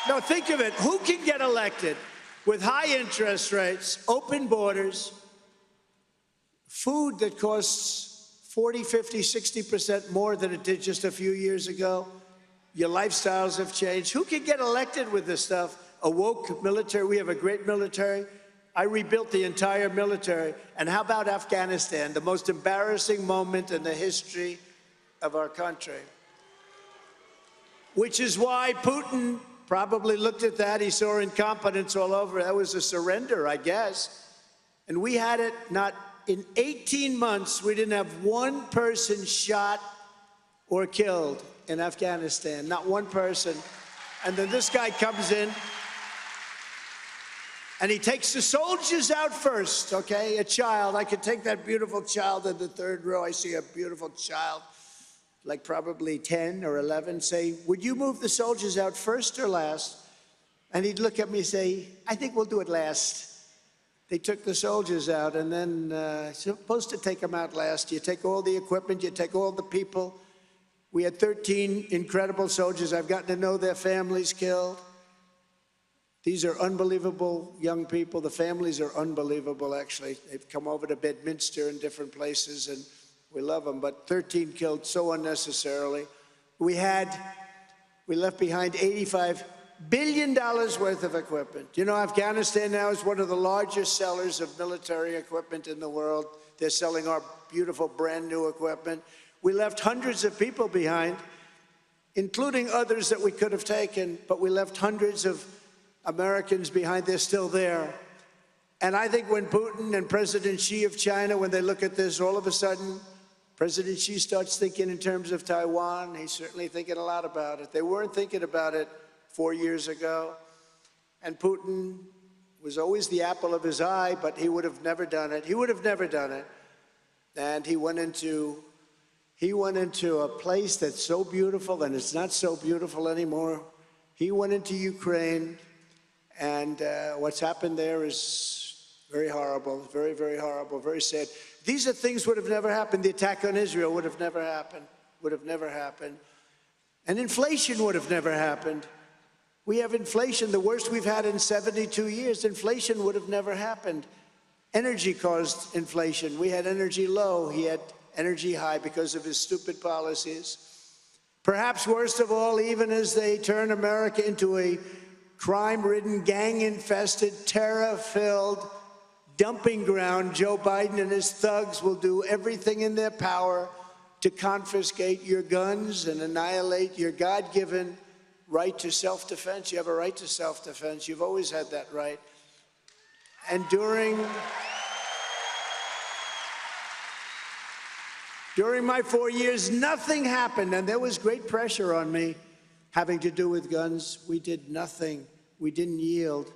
No, think of it. Who can get elected with high interest rates, open borders, food that costs 40, 50, 60% more than it did just a few years ago? Your lifestyles have changed. Who can get elected with this stuff? A woke military. We have a great military. I rebuilt the entire military. And how about Afghanistan, the most embarrassing moment in the history of our country? Which is why Putin probably looked at that. He saw incompetence all over. That was a surrender, I guess. And we had it not in 18 months. We didn't have one person shot or killed in Afghanistan, not one person. And then this guy comes in and he takes the soldiers out first, okay? A child, I could take that beautiful child in the third row. I see a beautiful child, like probably 10 or 11, say, would you move the soldiers out first or last? And he'd look at me and say, I think we'll do it last. They took the soldiers out, and then supposed to take them out last. You take all the equipment, you take all the people. We had 13 incredible soldiers. I've gotten to know their families killed. These are unbelievable young people. The families are unbelievable, actually. They've come over to Bedminster and different places, and we love them, but 13 killed so unnecessarily. We left behind $85 billion worth of equipment. You know, Afghanistan now is one of the largest sellers of military equipment in the world. They're selling our beautiful brand new equipment. We left hundreds of people behind, including others that we could have taken, but we left hundreds of Americans behind. They're still there. And I think when Putin and President Xi of China, when they look at this, all of a sudden, President Xi starts thinking in terms of Taiwan. He's certainly thinking a lot about it. They weren't thinking about it 4 years ago. And Putin was always the apple of his eye, but he would have never done it. He would have never done it. And he went into a place that's so beautiful, and it's not so beautiful anymore. He went into Ukraine, and what's happened there is very horrible, very, very horrible, very sad. These are things would have never happened. The attack on Israel would have never happened, And inflation would have never happened. We have inflation, the worst we've had in 72 years. Inflation would have never happened. Energy caused inflation. We had energy low. He had energy high because of his stupid policies. Perhaps worst of all, even as they turn America into a crime-ridden, gang-infested, terror-filled dumping ground, Joe Biden and his thugs will do everything in their power to confiscate your guns and annihilate your God-given right to self-defense. You have a right to self-defense. You've always had that right. And during my 4 years, nothing happened, and there was great pressure on me having to do with guns. We did nothing. We didn't yield.